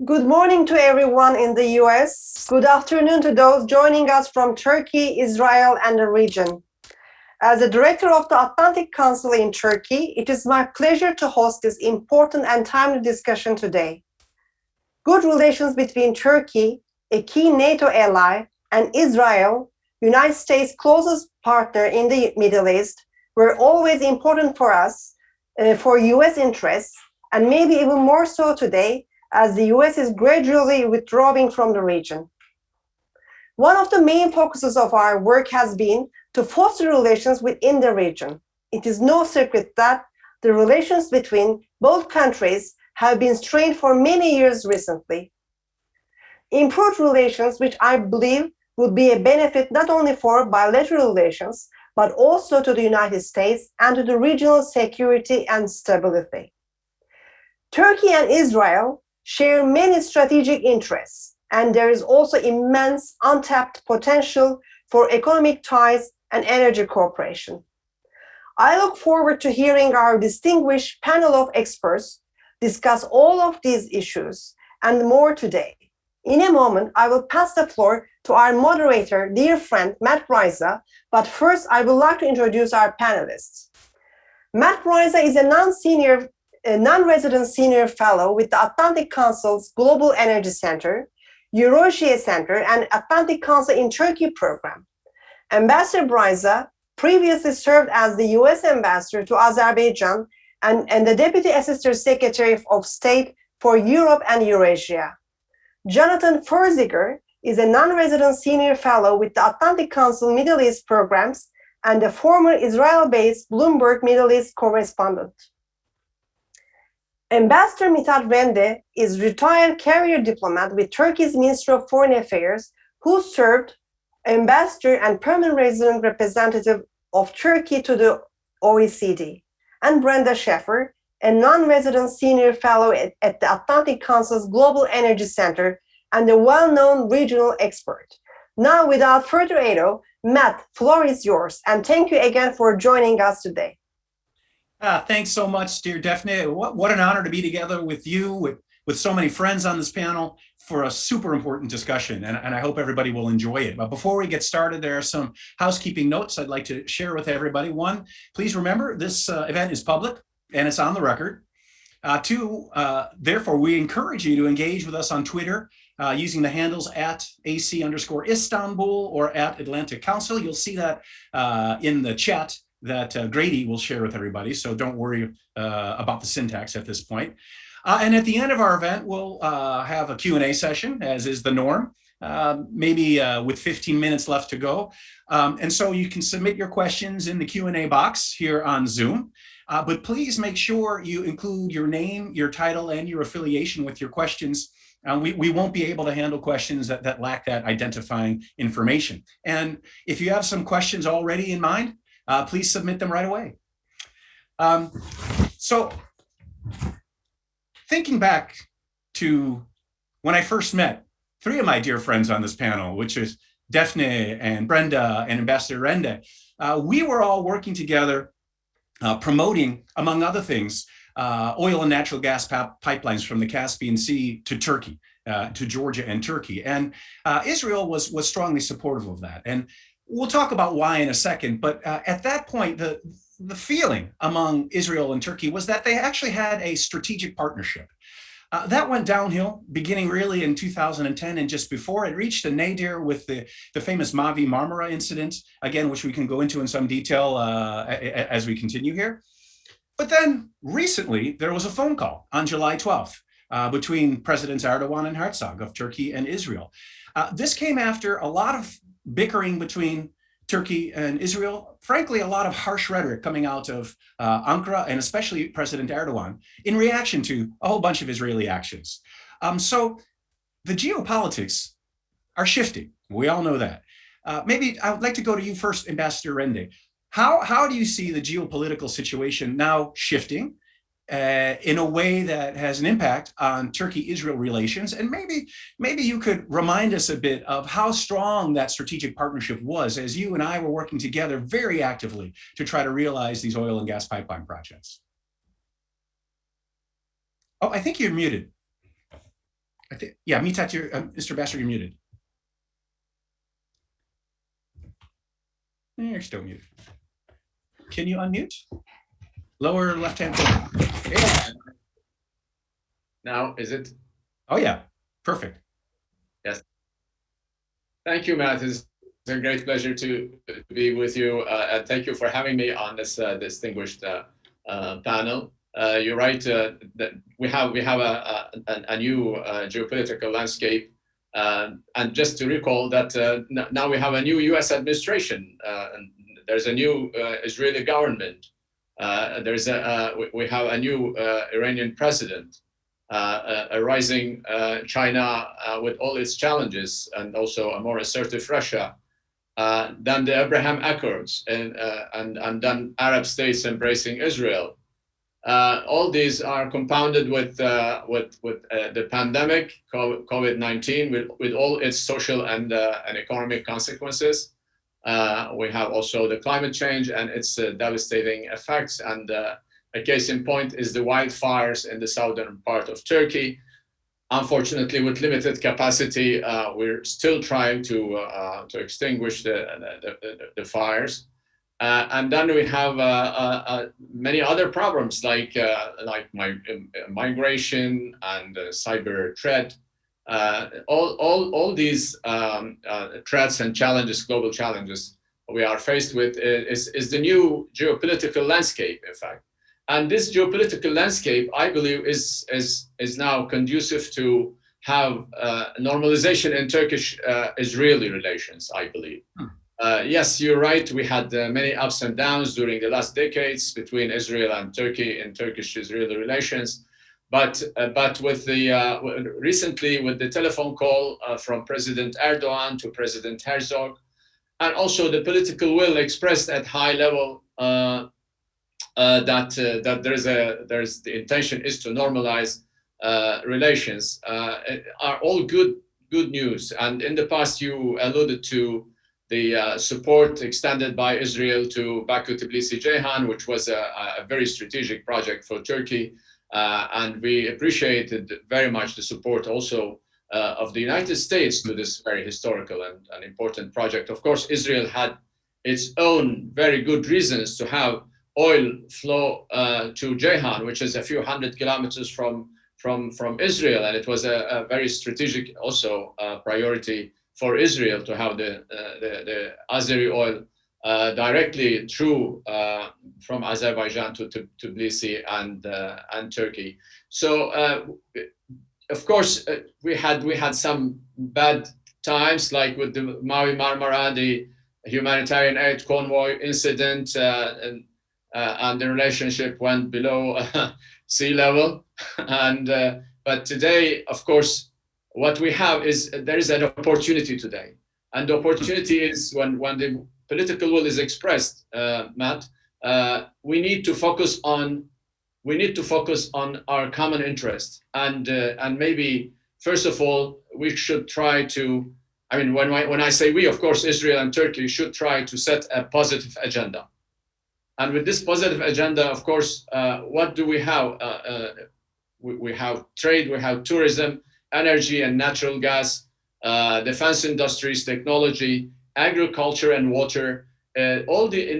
Good morning to everyone in the US. Good afternoon to those joining us from Turkey, Israel, and the region. As the director of the Atlantic Council in Turkey, it is my pleasure to host this important and timely discussion today. Good relations between Turkey, a key NATO ally, and Israel, United States' closest partner in the Middle East, were always important for us, for US interests, and maybe even more so today as the US is gradually withdrawing from the region. One of the main focuses of our work has been to foster relations within the region. It is no secret that the relations between both countries have been strained for many years recently. Improved relations, which I believe would be a benefit not only for bilateral relations, but also to the United States and to the regional security and stability. Turkey and Israel share many strategic interests, and there is also immense untapped potential for economic ties and energy cooperation. I look forward to hearing our distinguished panel of experts discuss all of these issues and more today. In a moment, I will pass the floor to our moderator, dear friend Matt Riza, but first I would like to introduce our panelists. Matt Riza is a non-resident senior fellow with the Atlantic Council's Global Energy Center, Eurasia Center, and Atlantic Council in Turkey program. Ambassador Briza previously served as the US ambassador to Azerbaijan and the Deputy Assistant Secretary of State for Europe and Eurasia. Jonathan Furziger is a non-resident senior fellow with the Atlantic Council Middle East programs and a former Israel-based Bloomberg Middle East correspondent. Ambassador Mithat Rende is retired career diplomat with Turkey's Ministry of Foreign Affairs, who served ambassador and permanent resident representative of Turkey to the OECD. And Brenda Sheffer, a non-resident senior fellow at the Atlantic Council's Global Energy Center and a well-known regional expert. Now, without further ado, Matt, floor is yours, and thank you again for joining us today. Thanks so much, dear Daphne. What an honor to be together with you, with so many friends on this panel for a super important discussion, and I hope everybody will enjoy it. But before we get started, there are some housekeeping notes I'd like to share with everybody. One, please remember this event is public and it's on the record. Two, therefore, we encourage you to engage with us on Twitter using the handles at AC_Istanbul or at Atlantic Council. You'll see that in the chat that Grady will share with everybody, so don't worry about the syntax at this point. And at the end of our event, we'll have a Q&A session, as is the norm, maybe with 15 minutes left to go. And so you can submit your questions in the Q&A box here on Zoom. But please make sure you include your name, your title, and your affiliation with your questions. We won't be able to handle questions that lack that identifying information. And if you have some questions already in mind, please submit them right away. So thinking back to when I first met three of my dear friends on this panel, which is Daphne and Brenda and Ambassador Rende, we were all working together promoting, among other things, oil and natural gas pipelines from the Caspian Sea to Turkey, to Georgia and Turkey. And Israel was strongly supportive of that. And we'll talk about why in a second, but at that point, the feeling among Israel and Turkey was that they actually had a strategic partnership. That went downhill, beginning really in 2010, and just before it reached a nadir with the famous Mavi Marmara incident, again, which we can go into in some detail as we continue here. But then recently, there was a phone call on July 12th between Presidents Erdogan and Herzog of Turkey and Israel. This came after a lot of bickering between Turkey and Israel, frankly, a lot of harsh rhetoric coming out of Ankara and especially President Erdogan in reaction to a whole bunch of Israeli actions. So the geopolitics are shifting. We all know that. Maybe I would like to go to you first, Ambassador Rende. How do you see the geopolitical situation now shifting in a way that has an impact on Turkey-Israel relations? And maybe you could remind us a bit of how strong that strategic partnership was as you and I were working together very actively to try to realize these oil and gas pipeline projects. Oh, I think you're muted. I think, yeah, Mithat, Mr. Basser, you're muted. You're still muted. Can you unmute? Lower left-hand corner. Yeah. Now, is it? Oh, yeah. Perfect. Yes. Thank you, Matt. It's a great pleasure to be with you. And thank you for having me on this distinguished panel. You're right that we have a new geopolitical landscape. And just to recall that now we have a new U.S. administration. And there's a new Israeli government. We have a new Iranian president, a rising China with all its challenges, and also a more assertive Russia. Then the Abraham Accords, and then Arab states embracing Israel. All these are compounded with the pandemic, COVID-19, with all its social and economic consequences. We have also the climate change and its devastating effects. And a case in point is the wildfires in the southern part of Turkey. Unfortunately, with limited capacity, we're still trying to extinguish the fires. And then we have many other problems like migration and cyber threat. All these threats and challenges, global challenges we are faced with is the new geopolitical landscape, in fact. And this geopolitical landscape, I believe, is now conducive to have normalization in Turkish-Israeli relations, I believe. Yes, you're right. We had many ups and downs during the last decades between Israel and Turkey in Turkish-Israeli relations. But with recently with the telephone call from President Erdogan to President Herzog, and also the political will expressed at high level that there's the intention is to normalize relations, are all good news. And in the past, you alluded to the support extended by Israel to Baku-Tbilisi-Ceyhan, which was a very strategic project for Turkey. And we appreciated very much the support also of the United States to this very historical and important project. Of course, Israel had its own very good reasons to have oil flow to Ceyhan, which is a few hundred kilometers from Israel. And it was a very strategic also priority for Israel to have the Azeri oil directly through from Azerbaijan to Tbilisi and Turkey. So of course we had some bad times, like with the Mavi Marmara, the humanitarian aid convoy incident, and the relationship went below sea level. And but today, of course, what we have is there is an opportunity today, and the opportunity is when the political will is expressed, Matt. We need to focus on our common interest, and maybe first of all we should try to. I mean, when I say we, of course, Israel and Turkey should try to set a positive agenda, and with this positive agenda, of course, what do we have? We have trade, we have tourism, energy and natural gas, defense industries, technology, agriculture and water. In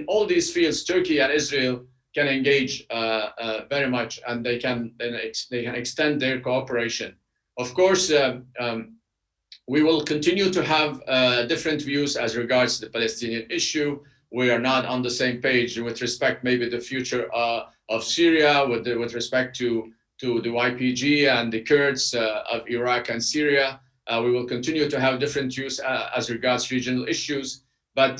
all these fields, Turkey and Israel can engage very much, and they can extend their cooperation. Of course, we will continue to have different views as regards the Palestinian issue. We are not on the same page with respect, maybe the future of Syria, with respect to the YPG and the Kurds of Iraq and Syria. We will continue to have different views as regards regional issues. But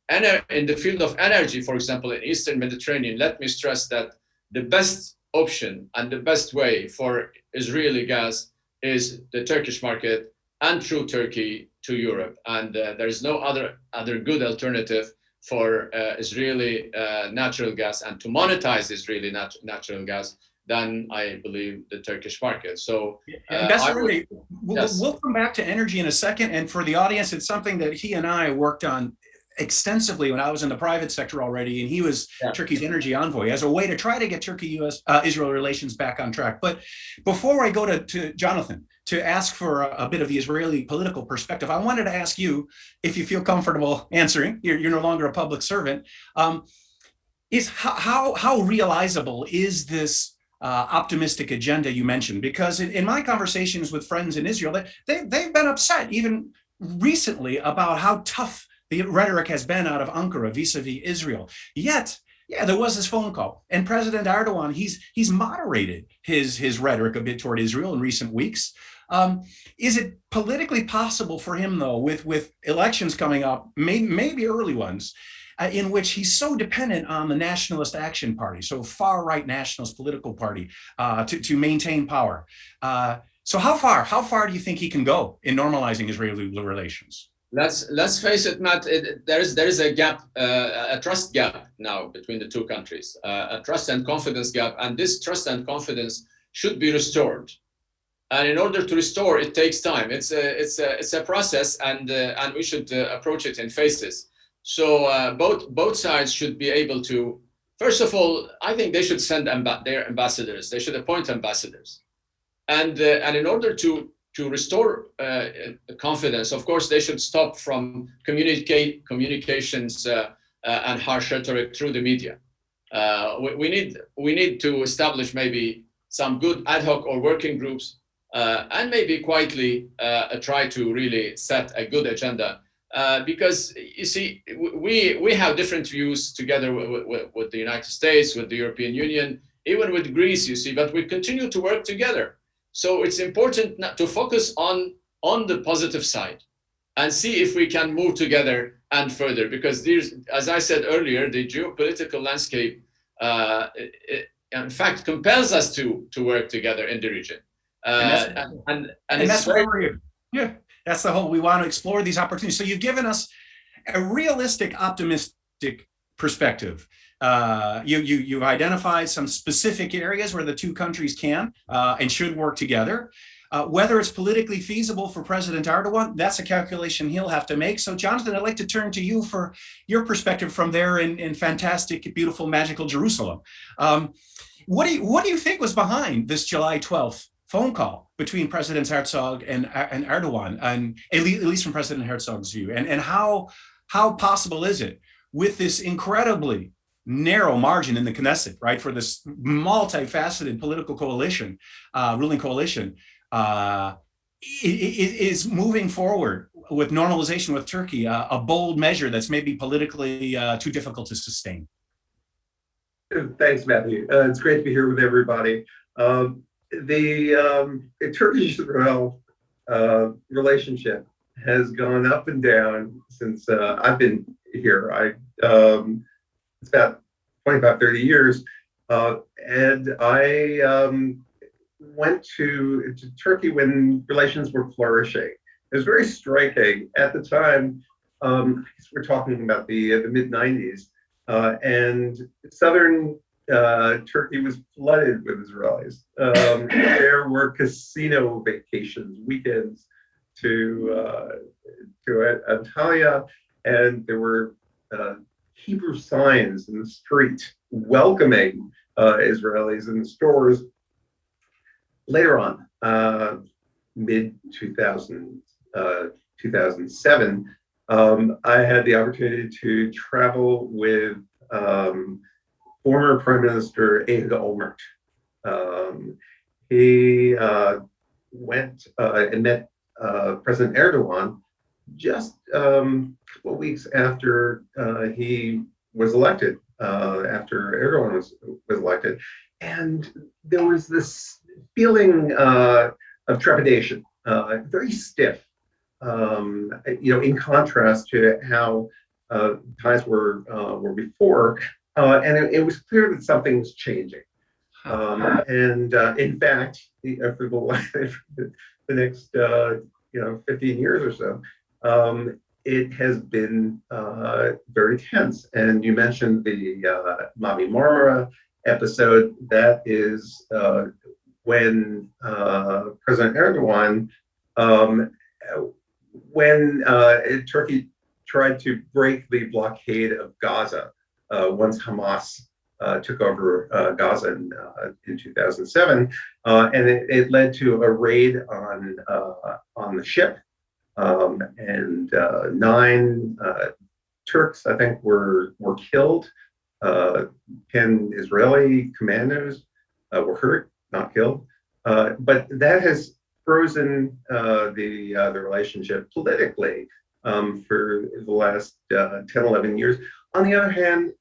in the field of energy, for example, in Eastern Mediterranean, let me stress that the best option and the best way for Israeli gas is the Turkish market and through Turkey to Europe. And there is no other good alternative for Israeli natural gas and to monetize Israeli natural gas than, I believe, the Turkish market. So we'll come back to energy in a second. And for the audience, it's something that he and I worked on extensively when I was in the private sector already, and he was Turkey's energy envoy, as a way to try to get Turkey-U.S.-Israel relations back on track. But before I go to Jonathan to ask for a bit of the Israeli political perspective, I wanted to ask you, if you feel comfortable answering, you're no longer a public servant, is how realizable is this optimistic agenda you mentioned? Because in my conversations with friends in Israel, they've been upset even recently about how tough the rhetoric has been out of Ankara vis-a-vis Israel. Yet, there was this phone call, and President Erdogan, he's moderated his rhetoric a bit toward Israel in recent weeks. Is it politically possible for him, though, with elections coming up, maybe early ones, in which he's so dependent on the Nationalist Action Party, so far-right nationalist political party, to maintain power? So how far do you think he can go in normalizing Israeli relations? Let's face it, Matt. There is a gap, a trust gap now between the two countries, a trust and confidence gap, and this trust and confidence should be restored. And in order to restore, it takes time. It's a process, and we should approach it in phases. So both sides should be able to. First of all, I think they should send their ambassadors. They should appoint ambassadors, and in order to restore confidence, of course, they should stop from communications and harsh rhetoric through the media. We need to establish maybe some good ad hoc or working groups, and maybe quietly try to really set a good agenda. Because you see, we have different views together with the United States, with the European Union, even with Greece, you see, but we continue to work together. So it's important not to focus on the positive side and see if we can move together and further, because there's, as I said earlier, the geopolitical landscape, in fact, compels us to work together in the region. And that's that's the whole, we want to explore these opportunities. So you've given us a realistic, optimistic perspective. You've identified some specific areas where the two countries can and should work together. Whether it's politically feasible for President Erdogan, that's a calculation he'll have to make. So Jonathan, I'd like to turn to you for your perspective from there in fantastic, beautiful, magical Jerusalem. What do you think was behind this July 12th phone call between Presidents Herzog and Erdogan, and at least from President Herzog's view, and how possible is it with this incredibly narrow margin in the Knesset, right, for this multifaceted political coalition, ruling coalition, is moving forward with normalization with Turkey, a bold measure that's maybe politically too difficult to sustain? Thanks, Matthew. It's great to be here with everybody. The Turkish-Israel relationship has gone up and down since I've been here. It's about 25, 30 years. And I went to Turkey when relations were flourishing. It was very striking at the time. I guess we're talking about the mid-90s, and southern Turkey was flooded with Israelis. There were casino vacations, weekends to Antalya, and there were Hebrew signs in the street welcoming Israelis in the stores. Later on, mid 2007, I had the opportunity to travel with former Prime Minister Ehud Olmert. He went and met President Erdogan just a couple of weeks after he was elected, after Erdogan was elected. And there was this feeling of trepidation, very stiff, in contrast to how ties were before. And it was clear that something was changing. And in fact, for the next 15 years or so, it has been very tense. And you mentioned the Mavi Marmara episode. That is when President Erdogan, when Turkey tried to break the blockade of Gaza once Hamas took over Gaza in 2007, and it led to a raid on the ship, and 9 Turks, I think, were killed. 10 Israeli commandos were hurt, not killed. But that has frozen the relationship politically for the last 10, 11 years. On the other hand,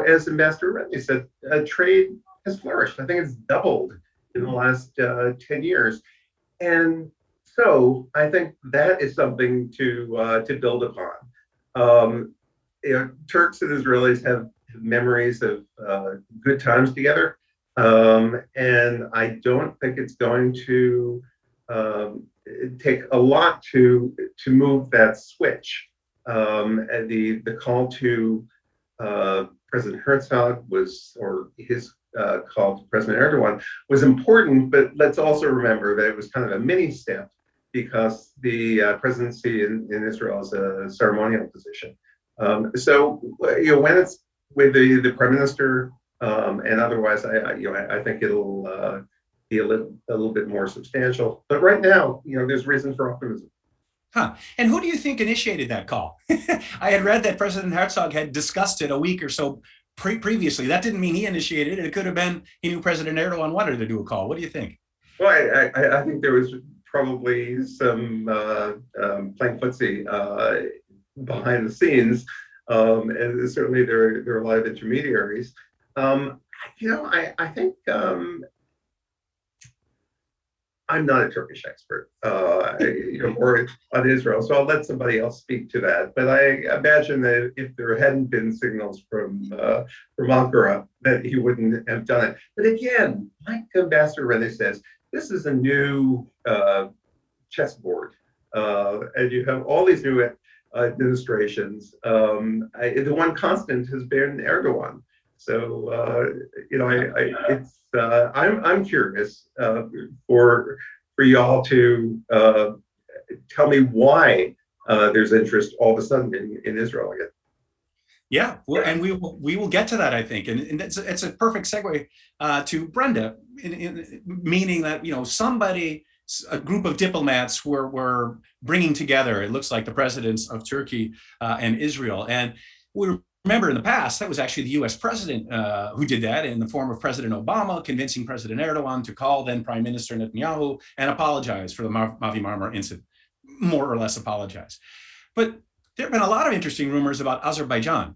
as Ambassador Redley said, trade has flourished. I think it's doubled in the last 10 years. And so I think that is something to build upon. Turks and Israelis have memories of good times together. And I don't think it's going to take a lot to move that switch. And the call to President Herzog or his call to President Erdogan was important, but let's also remember that it was kind of a mini step because the presidency in Israel is a ceremonial position. So when it's with the prime minister and otherwise, I think it'll be a little bit more substantial. But right now, there's reason for optimism. Huh. And who do you think initiated that call? I had read that President Herzog had discussed it a week or so previously. That didn't mean he initiated it. It could have been he knew President Erdogan wanted to do a call. What do you think? Well, I think there was probably some playing footsie behind the scenes, and certainly there are a lot of intermediaries. I think I'm not a Turkish expert, or on Israel, so I'll let somebody else speak to that. But I imagine that if there hadn't been signals from Ankara, that he wouldn't have done it. But again, like Ambassador Redley says, this is a new chessboard, and you have all these new administrations. The one constant has been Erdogan. So I'm curious for y'all to tell me why there's interest all of a sudden in Israel again. Yeah, well, and we will get to that, I think, and it's a perfect segue to Brenda, meaning that a group of diplomats were bringing together. It looks like the presidents of Turkey and Israel, and we remember in the past that was actually the U.S. president who did that in the form of President Obama, convincing President Erdogan to call then Prime Minister Netanyahu and apologize for the Mavi Marmara incident, more or less apologize. But there have been a lot of interesting rumors about Azerbaijan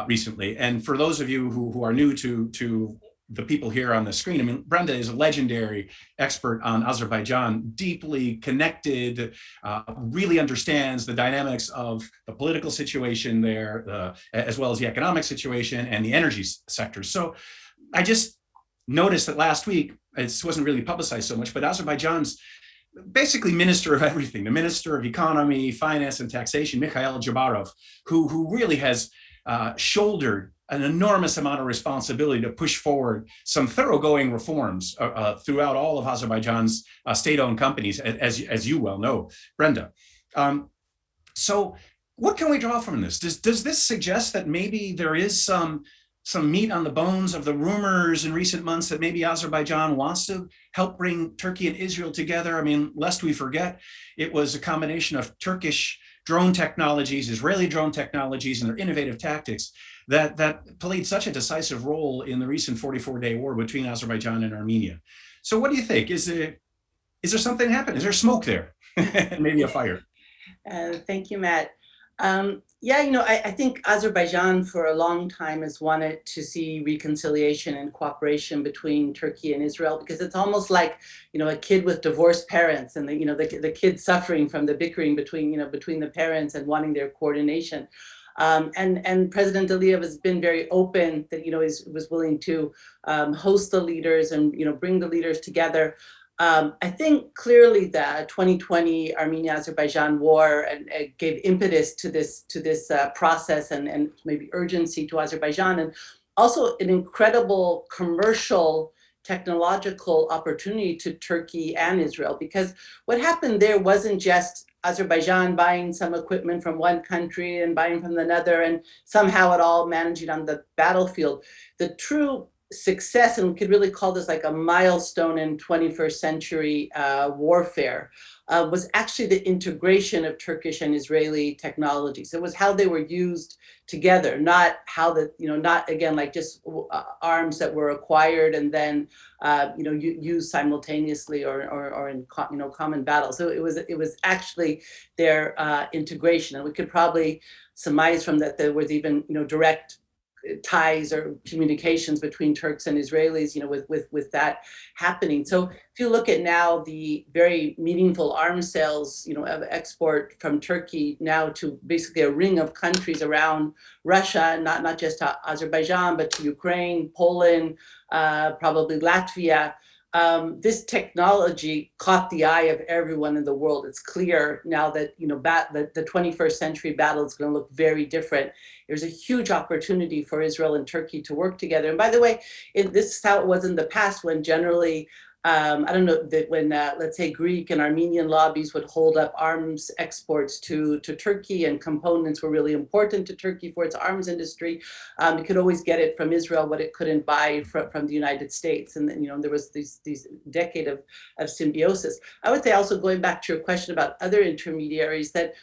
recently, and for those of you who are new to the people here on the screen, I mean, Brenda is a legendary expert on Azerbaijan, deeply connected, really understands the dynamics of the political situation there, as well as the economic situation and the energy sector. So I just noticed that last week, it wasn't really publicized so much, but Azerbaijan's basically minister of everything, the minister of economy, finance, and taxation, Mikhail Jabarov, who really has shouldered an enormous amount of responsibility to push forward some thoroughgoing reforms throughout all of Azerbaijan's state-owned companies, as you well know, Brenda. So what can we draw from this? Does this suggest that maybe there is some meat on the bones of the rumors in recent months that maybe Azerbaijan wants to help bring Turkey and Israel together? I mean, lest we forget, it was a combination of Turkish drone technologies, Israeli drone technologies, and their innovative tactics that played such a decisive role in the recent 44-day war between Azerbaijan and Armenia. So what do you think? Is there something happening? Is there smoke there? Maybe a fire? Thank you, Matt. I think Azerbaijan for a long time has wanted to see reconciliation and cooperation between Turkey and Israel, because it's almost like, a kid with divorced parents and the kid suffering from the bickering between the parents and wanting their coordination. And President Aliyev has been very open that, was willing to host the leaders and, bring the leaders together. I think clearly the 2020 Armenia-Azerbaijan war gave impetus to this process and maybe urgency to Azerbaijan, and also an incredible commercial technological opportunity to Turkey and Israel, because what happened there wasn't just Azerbaijan buying some equipment from one country and buying from another, and somehow it all managing on the battlefield. The true success, and we could really call this like a milestone in 21st century warfare, was actually the integration of Turkish and Israeli technologies. It was how they were used together, not how not again like just arms that were acquired and then used simultaneously or in common battle. So it was actually their integration, and we could probably surmise from that there was even direct ties or communications between Turks and Israelis, with that happening. So if you look at now the very meaningful arms sales, of export from Turkey now to basically a ring of countries around Russia, not just to Azerbaijan, but to Ukraine, Poland, probably Latvia. This technology caught the eye of everyone in the world. It's clear now that the 21st century battle is going to look very different. There's a huge opportunity for Israel and Turkey to work together. And by the way, this is how it was in the past, when generally, I don't know, that when let's say Greek and Armenian lobbies would hold up arms exports to Turkey, and components were really important to Turkey for its arms industry. It could always get it from Israel what it couldn't buy from the United States, and then there was these decade of symbiosis. I would say also, going back to your question about other intermediaries, that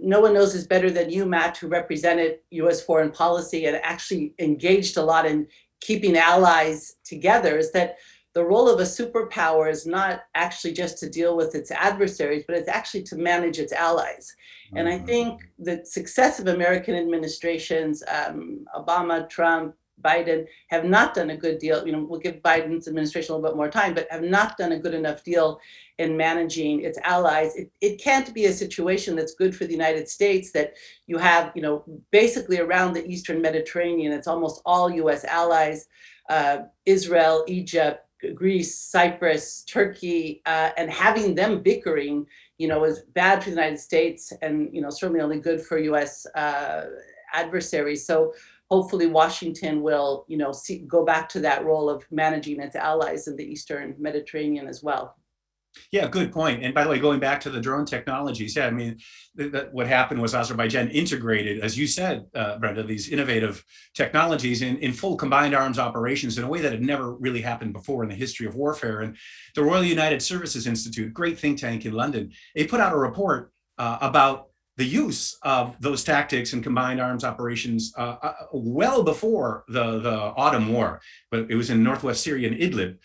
no one knows this better than you, Matt, who represented U.S. foreign policy and actually engaged a lot in keeping allies together, is that the role of a superpower is not actually just to deal with its adversaries, but it's actually to manage its allies. And I think the success of American administrations, Obama, Trump, Biden, have not done a good deal. We'll give Biden's administration a little bit more time, but have not done a good enough deal in managing its allies. It can't be a situation that's good for the United States, that you have, basically around the Eastern Mediterranean, it's almost all US allies, Israel, Egypt, Greece, Cyprus, Turkey, and having them bickering, is bad for the United States, and certainly only good for U.S. Adversaries. So hopefully Washington will, go back to that role of managing its allies in the Eastern Mediterranean as well. Yeah, good point. And by the way, going back to the drone technologies, yeah, I mean, what happened was Azerbaijan integrated, as you said, Brenda, these innovative technologies in full combined arms operations in a way that had never really happened before in the history of warfare. And the Royal United Services Institute, great think tank in London, they put out a report about the use of those tactics and combined arms operations well before the autumn war, but it was in northwest Syria and Idlib,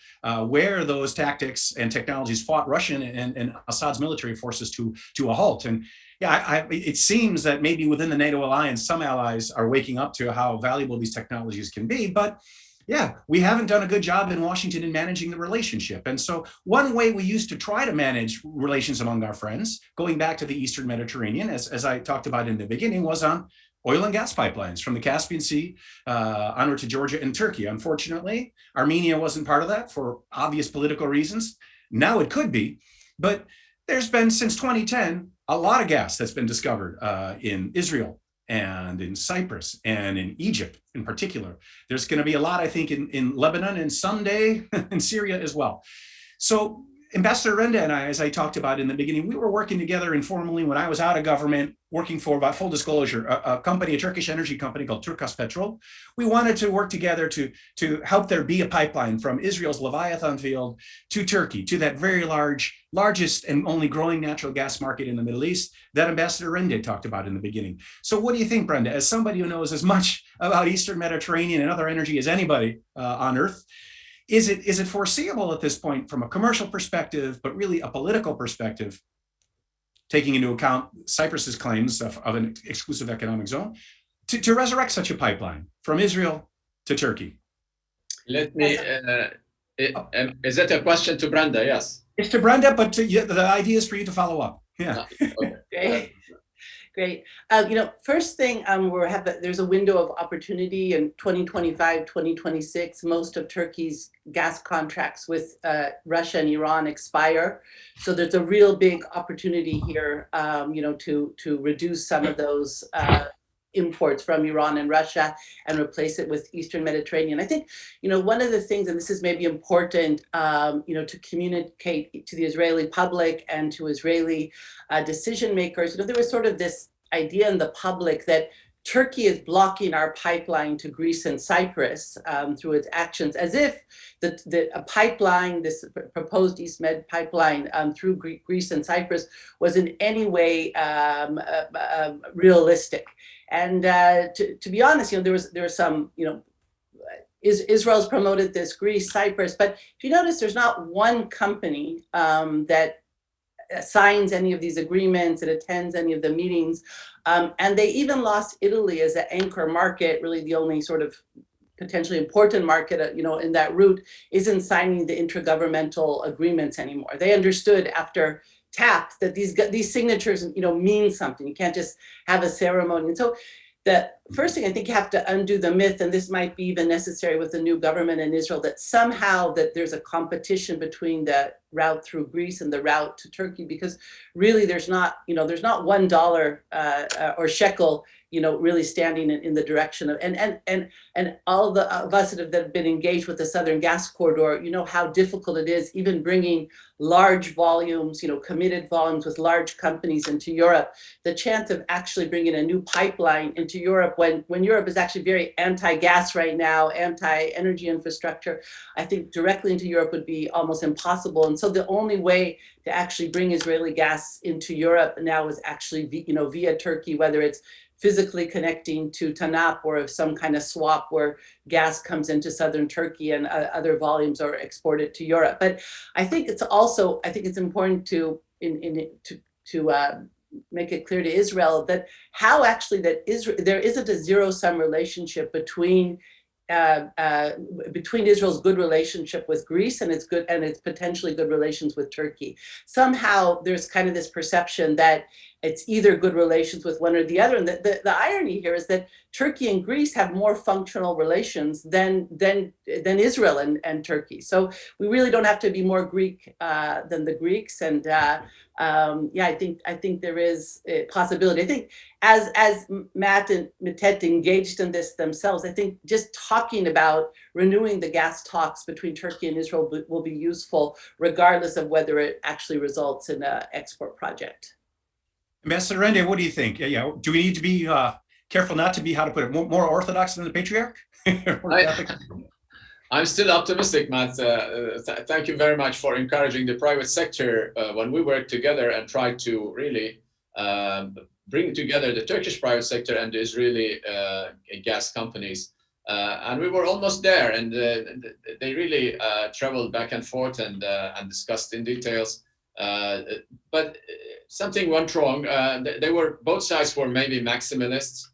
where those tactics and technologies fought Russian and Assad's military forces to a halt. And yeah, it seems that maybe within the NATO alliance, some allies are waking up to how valuable these technologies can be, but yeah, we haven't done a good job in Washington in managing the relationship. And so one way we used to try to manage relations among our friends, going back to the Eastern Mediterranean, as I talked about in the beginning, was on oil and gas pipelines from the Caspian Sea onward to Georgia and Turkey. Unfortunately, Armenia wasn't part of that for obvious political reasons. Now it could be, but there's been, since 2010, a lot of gas that's been discovered in Israel and in Cyprus and in Egypt in particular. There's going to be a lot, I think, in Lebanon and someday in Syria as well. So Ambassador Renda and I, as I talked about in the beginning, we were working together informally when I was out of government, working for, about full disclosure, a Turkish energy company called Turkas Petrol. We wanted to work together to help there be a pipeline from Israel's Leviathan field to Turkey, to that very largest and only growing natural gas market in the Middle East that Ambassador Renda talked about in the beginning. So what do you think, Brenda, as somebody who knows as much about Eastern Mediterranean and other energy as anybody on Earth, is it foreseeable at this point from a commercial perspective, but really a political perspective, taking into account Cyprus's claims of an exclusive economic zone, to resurrect such a pipeline from Israel to Turkey? Let me, is that a question to Brenda? Yes. It's to Brenda, but the idea is for you to follow up. Yeah. Okay. Great. First thing, there's a window of opportunity in 2025, 2026. Most of Turkey's gas contracts with Russia and Iran expire. So there's a real big opportunity here, to reduce some of those imports from Iran and Russia and replace it with Eastern Mediterranean. I think, one of the things, and this is maybe important, to communicate to the Israeli public and to Israeli decision makers, there was sort of this idea in the public that Turkey is blocking our pipeline to Greece and Cyprus through its actions, as if a pipeline, this proposed East Med pipeline through Greece and Cyprus, was in any way realistic. And to be honest, there was some, Israel's promoted this, Greece, Cyprus, but if you notice, there's not one company that signs any of these agreements and attends any of the meetings. And they even lost Italy as an anchor market, really the only sort of potentially important market, in that route, isn't signing the intergovernmental agreements anymore. They understood after TAP that these signatures, mean something. You can't just have a ceremony. And so the first thing, I think you have to undo the myth, and this might be even necessary with the new government in Israel, that somehow that there's a competition between the route through Greece and the route to Turkey, because really there's not $1 or shekel, really standing in the direction of, and all of us that have been engaged with the Southern Gas Corridor, how difficult it is even bringing large volumes, committed volumes with large companies into Europe. The chance of actually bringing a new pipeline into Europe when Europe is actually very anti-gas right now, anti-energy infrastructure, I think directly into Europe would be almost impossible. And so the only way to actually bring Israeli gas into Europe now is actually, via Turkey, whether it's physically connecting to TANAP or of some kind of swap where gas comes into southern Turkey and other volumes are exported to Europe. But I think it's important to make it clear to Israel that how actually there isn't a zero-sum relationship between Israel's good relationship with Greece and its potentially good relations with Turkey. Somehow there's kind of this perception that it's either good relations with one or the other. And the irony here is that Turkey and Greece have more functional relations than Israel and Turkey. So we really don't have to be more Greek than the Greeks. And I think there is a possibility. I think as Matt and Mitet engaged in this themselves, I think just talking about renewing the gas talks between Turkey and Israel will be useful, regardless of whether it actually results in an export project. Ambassador Rende, what do you think? Yeah, do we need to be careful not to be, how to put it, more orthodox than the patriarch? I'm still optimistic, Matt. Thank you very much for encouraging the private sector when we work together and try to really bring together the Turkish private sector and the Israeli gas companies. And we were almost there, and they really traveled back and forth and discussed in details. But something went wrong. Both sides were maybe maximalists.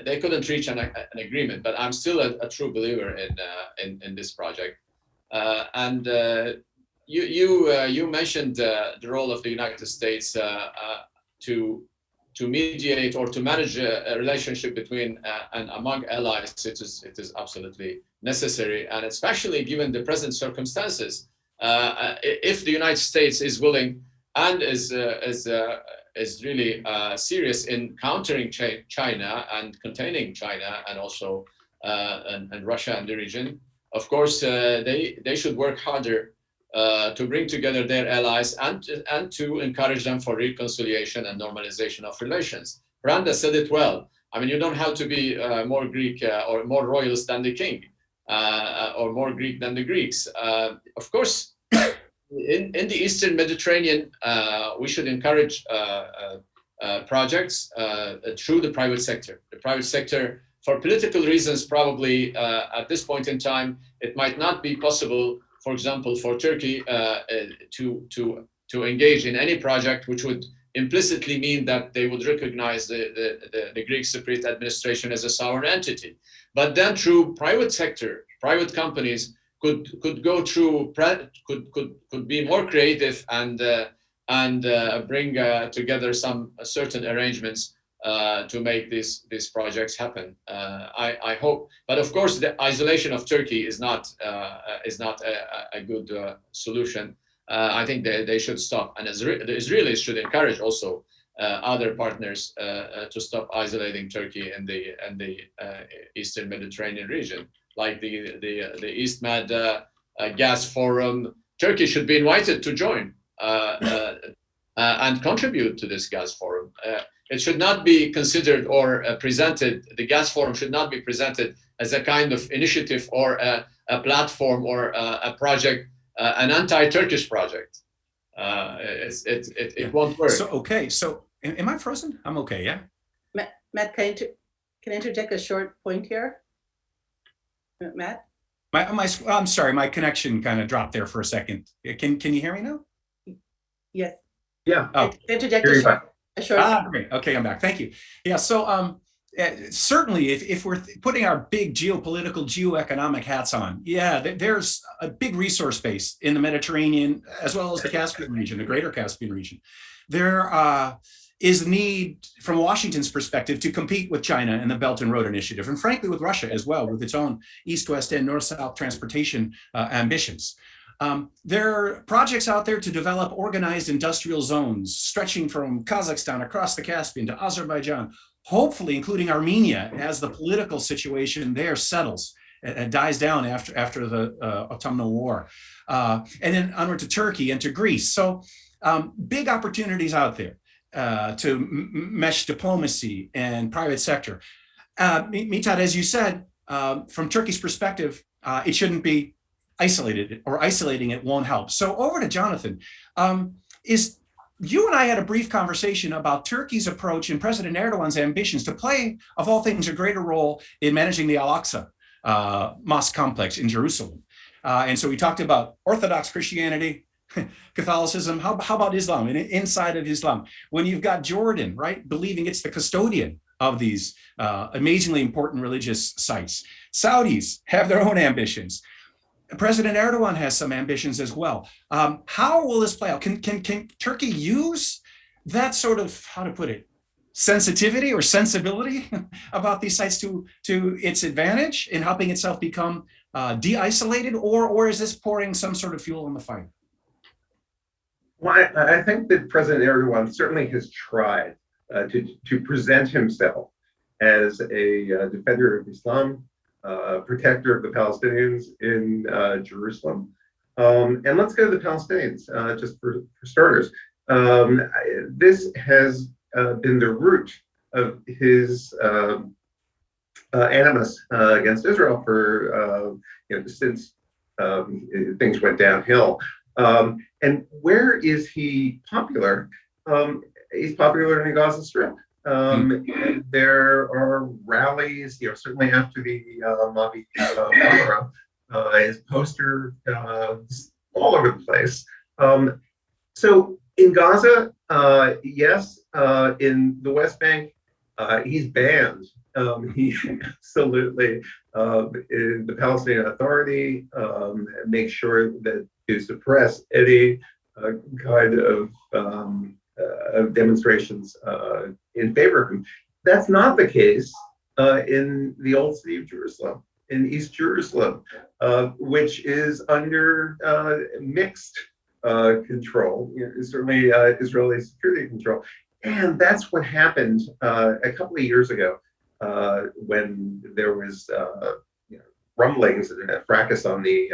They couldn't reach an agreement, but I'm still a true believer in this project. And you mentioned the role of the United States to mediate or to manage a relationship between and among allies. It is absolutely necessary, and especially given the present circumstances. If the United States is willing and is really serious in countering China and containing China and also and Russia and the region, of course they should work harder to bring together their allies and to encourage them for reconciliation and normalization of relations. Brenda said it well. I mean, you don't have to be more Greek or more royalist than the king or more Greek than the Greeks. Of course, in the Eastern Mediterranean, we should encourage projects through the private sector. The private sector, for political reasons, probably at this point in time, it might not be possible, for example, for Turkey to engage in any project which would implicitly mean that they would recognize the Greek Cypriot administration as a sovereign entity. But then through private sector, private companies could go through, could be more creative and bring together some certain arrangements to make these projects happen. I hope, but of course, the isolation of Turkey is not a good solution. I think they should stop, and the Israelis should encourage also other partners to stop isolating Turkey in the Eastern Mediterranean region, like the East Med Gas Forum. Turkey should be invited to join and contribute to this gas forum. It should not be considered or presented. The gas forum should not be presented as a kind of initiative or a platform or a project, an anti-Turkish project. It won't work. So am I frozen? I'm okay, yeah? Matt, can I interject a short point here? Matt? I'm sorry, my connection kind of dropped there for a second. Can you hear me now? Yes. Yeah. Oh. Interject a short. Great. Okay, I'm back. Thank you. Yeah. So certainly, if we're putting our big geopolitical, geoeconomic hats on, yeah, there's a big resource base in the Mediterranean as well as the Caspian region, the greater Caspian region. There is need from Washington's perspective to compete with China in the Belt and Road Initiative, and frankly with Russia as well, with its own east-west and north-south transportation ambitions. There are projects out there to develop organized industrial zones stretching from Kazakhstan across the Caspian to Azerbaijan, hopefully including Armenia as the political situation there settles and dies down after the autumnal war, and then onward to Turkey and to Greece. So big opportunities out there to mesh diplomacy and private sector. Mithat, as you said, from Turkey's perspective, it shouldn't be isolated, or isolating it won't help. So over to Jonathan. You and I had a brief conversation about Turkey's approach and President Erdogan's ambitions to play, of all things, a greater role in managing the Al-Aqsa mosque complex in Jerusalem. And so we talked about Orthodox Christianity, Catholicism. How about Islam? And inside of Islam, when you've got Jordan, right, believing it's the custodian of these amazingly important religious sites. Saudis have their own ambitions. President Erdogan has some ambitions as well. How will this play out? Can Turkey use that sort of, how to put it, sensitivity or sensibility about these sites to its advantage in helping itself become de-isolated, or is this pouring some sort of fuel on the fire? Well, I think that President Erdogan certainly has tried to present himself as a defender of Islam, protector of the Palestinians in Jerusalem. And let's go to the Palestinians, just for starters. This has been the root of his animus against Israel for since things went downhill. And where is he popular? He's popular in the Gaza Strip. And there are rallies, certainly after the Mavi Marmara, his poster all over the place. So in Gaza, yes, in the West Bank, he's banned. He absolutely, the Palestinian Authority makes sure that to suppress any kind of demonstrations in favor of him. That's not the case in the old city of Jerusalem, in East Jerusalem, which is under mixed control, certainly Israeli security control. And that's what happened a couple of years ago when there was rumblings and a fracas on the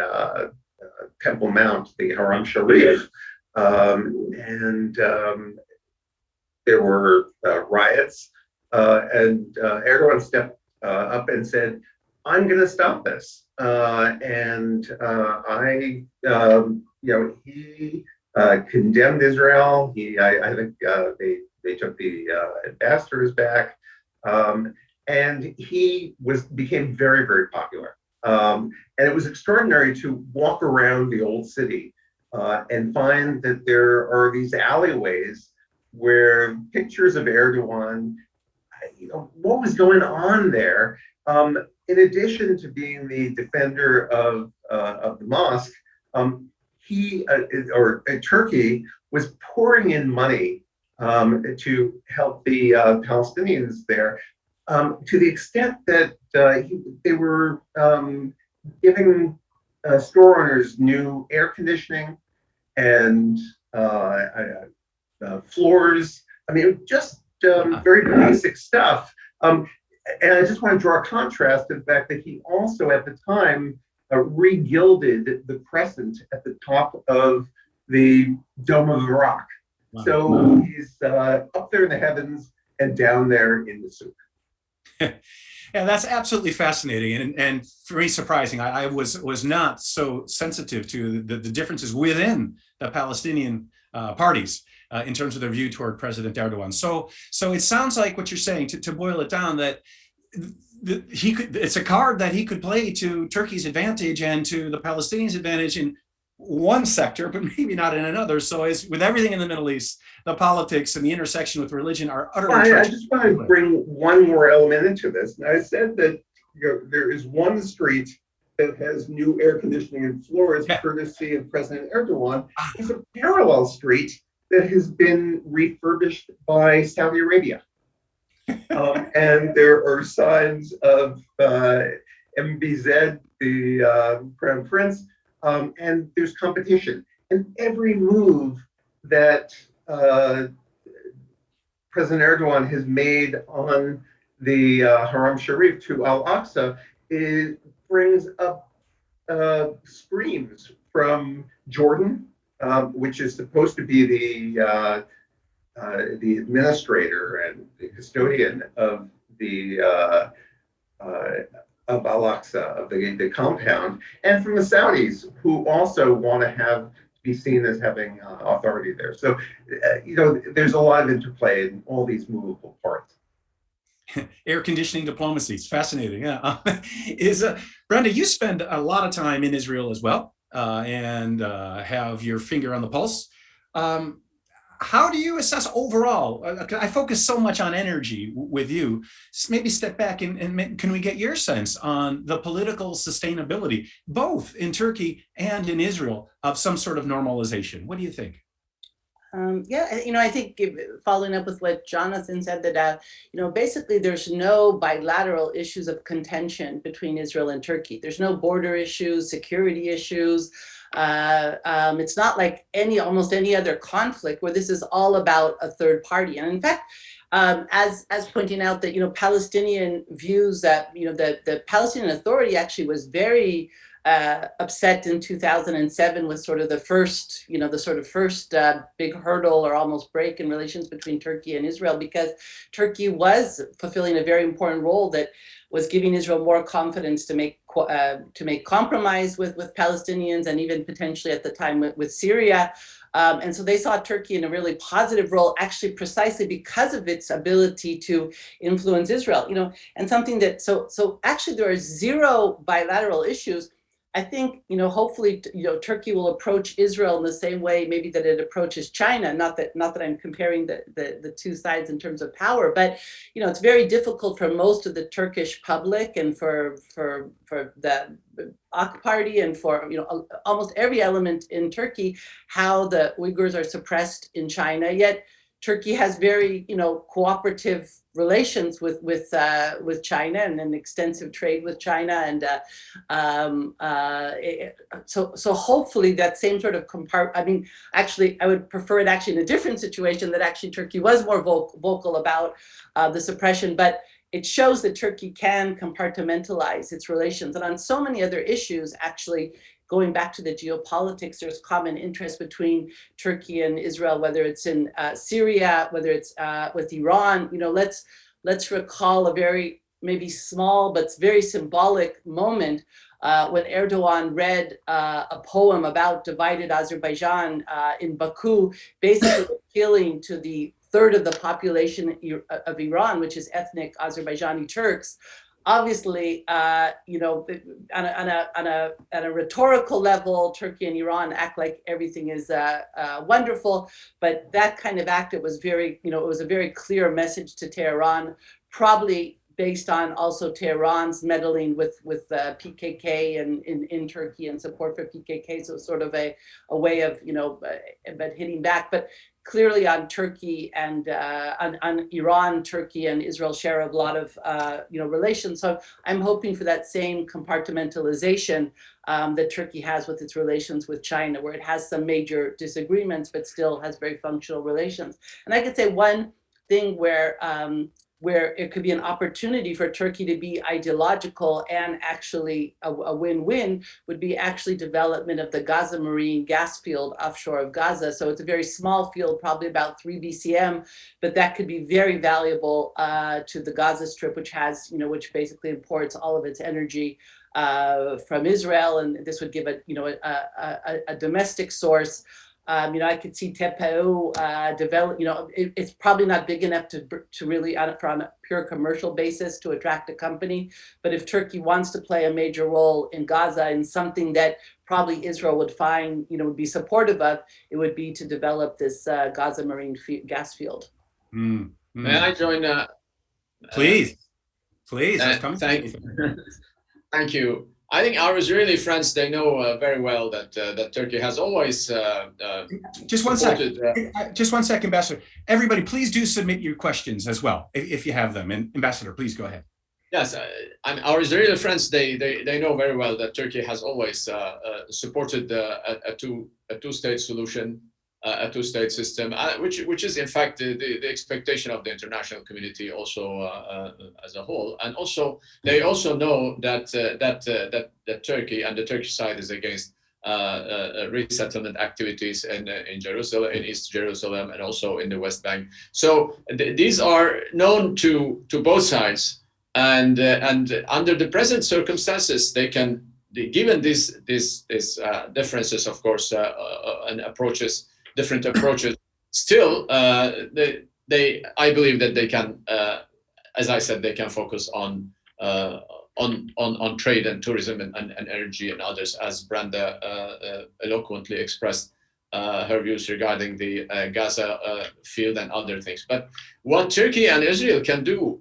Temple Mount, the Haram Sharif. And there were riots, and Erdogan stepped up and said, "I'm going to stop this." And he condemned Israel. I think they took the ambassadors back, and he became very, very popular. And it was extraordinary to walk around the old city and find that there are these alleyways where pictures of Erdogan, what was going on there. In addition to being the defender of the mosque, Turkey was pouring in money to help the Palestinians there, to the extent that they were giving store owners new air conditioning and floors I mean, just very basic stuff. And I just want to draw a contrast to the fact that he also at the time re-gilded the crescent at the top of the Dome of the Rock. Wow. So he's up there in the heavens and down there in the soup. Yeah, that's absolutely fascinating and very surprising. I was not so sensitive to the differences within the Palestinian parties in terms of their view toward President Erdogan. So it sounds like what you're saying, to boil it down, that it's a card that he could play to Turkey's advantage and to the Palestinians' advantage in one sector, but maybe not in another. So as with everything in the Middle East, the politics and the intersection with religion are utterly. I just want to bring one more element into this. And I said that there is one street that has new air conditioning and floors, courtesy of President Erdogan. There's a parallel street that has been refurbished by Saudi Arabia. And there are signs of MBZ, the Crown Prince, and there's competition. And every move that President Erdogan has made on the Haram Sharif to Al-Aqsa, it brings up screams from Jordan, which is supposed to be the administrator and the custodian of the of Al-Aqsa, of the compound, and from the Saudis, who also want to be seen as having authority there. So, there's a lot of interplay in all these movable parts. Air conditioning diplomacy. It's fascinating. Yeah. Brenda, you spend a lot of time in Israel as well, and have your finger on the pulse. How do you assess overall? I focus so much on energy with you. Maybe step back and can we get your sense on the political sustainability, both in Turkey and in Israel, of some sort of normalization? What do you think? I think following up with what Jonathan said, that basically there's no bilateral issues of contention between Israel and Turkey. There's no border issues, security issues. It's not like almost any other conflict where this is all about a third party. And in fact, as pointing out that Palestinian views that the Palestinian Authority actually was very upset in 2007 with sort of the first big hurdle or almost break in relations between Turkey and Israel, because Turkey was fulfilling a very important role that was giving Israel more confidence to make compromise with Palestinians, and even potentially at the time with Syria. And so they saw Turkey in a really positive role, actually precisely because of its ability to influence Israel. And something that so actually there are zero bilateral issues. I think, hopefully, Turkey will approach Israel in the same way maybe that it approaches China. Not that I'm comparing the two sides in terms of power, but, it's very difficult for most of the Turkish public and for the AK party and for, almost every element in Turkey, how the Uyghurs are suppressed in China. Yet Turkey has very, cooperative relations with China and an extensive trade with China, and so hopefully that same sort of actually I would prefer it actually in a different situation, that actually Turkey was more vocal about the suppression, but it shows that Turkey can compartmentalize its relations, and on so many other issues, actually. Going back to the geopolitics, there's common interest between Turkey and Israel, whether it's in Syria, whether it's with Iran. Let's recall a very maybe small but very symbolic moment when Erdogan read a poem about divided Azerbaijan in Baku, basically appealing to the third of the population of Iran, which is ethnic Azerbaijani Turks. Obviously, on a rhetorical level, Turkey and Iran act like everything is wonderful, but that kind of act, it was a very clear message to Tehran, probably based on also Tehran's meddling with PKK and in Turkey and support for PKK, so sort of a way of but hitting back, but. Clearly on Turkey and on Iran, Turkey and Israel share a lot of relations. So I'm hoping for that same compartmentalization that Turkey has with its relations with China, where it has some major disagreements, but still has very functional relations. And I could say one thing where it could be an opportunity for Turkey to be ideological and actually a win-win would be actually development of the Gaza Marine gas field offshore of Gaza. So it's a very small field, probably about 3 BCM, but that could be very valuable to the Gaza Strip, which has, which basically imports all of its energy from Israel, and this would give a domestic source. I could see TPO develop. It's probably not big enough to really, on a pure commercial basis, to attract a company. But if Turkey wants to play a major role in Gaza and something that probably Israel would find, would be supportive of, it would be to develop this Gaza Marine gas field. May I join? Please. I was coming. Thank you. I think our Israeli friends, they know very well that Turkey has always just one second. Just one second, Ambassador. Everybody, please do submit your questions as well, if you have them. And Ambassador, please go ahead. Yes, our Israeli friends, they know very well that Turkey has always supported a two-state solution, a two-state system, which is in fact the expectation of the international community also as a whole. And also they also know that that Turkey and the Turkish side is against resettlement activities in Jerusalem, in East Jerusalem, and also in the West Bank. So these are known to both sides, and under the present circumstances, they can, given these differences, of course, and approaches. Different approaches. Still, I believe that they can, as I said, they can focus on trade and tourism and energy and others, as Brenda eloquently expressed her views regarding the Gaza field and other things. But what Turkey and Israel can do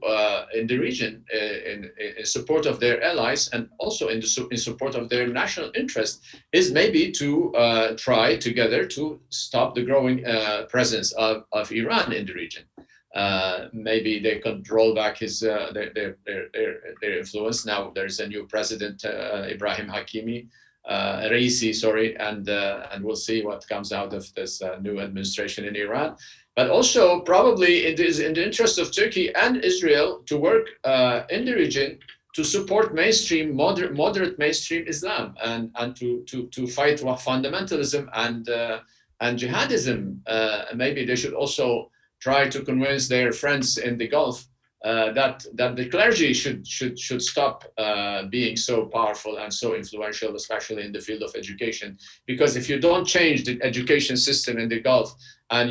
in the region in support of their allies and also in support of their national interest is maybe to try together to stop the growing presence of Iran in the region. Maybe they could roll back their influence. Now there's a new president, Ibrahim Raisi, and we'll see what comes out of this new administration in Iran. But also probably it is in the interest of Turkey and Israel to work in the region to support mainstream, moderate mainstream Islam and to fight fundamentalism and jihadism. Maybe they should also try to convince their friends in the Gulf that the clergy should stop being so powerful and so influential, especially in the field of education. Because if you don't change the education system in the Gulf, and